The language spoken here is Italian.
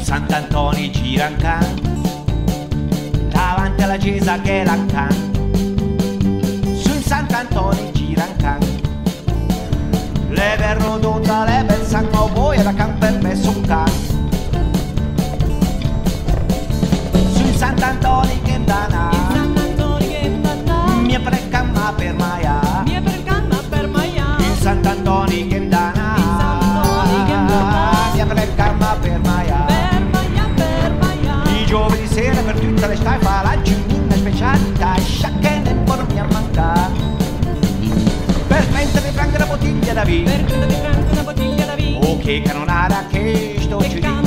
Sant'Antonio Girancan, davanti alla chiesa che è la can. Su Sant'Antonio Girancan, le verro d'onda, le bel sanno voi e la can per me son can. Su Sant'Antonio che dana, mia per camma per maia, il Sant'Antonio che dana, mia per camma per maia. I giovani sera per tutte le stai fa la ginnina specialità, sciacche ne porno a mancare. Per prendere franca una bottiglia da vino, o che canonara che sto girino.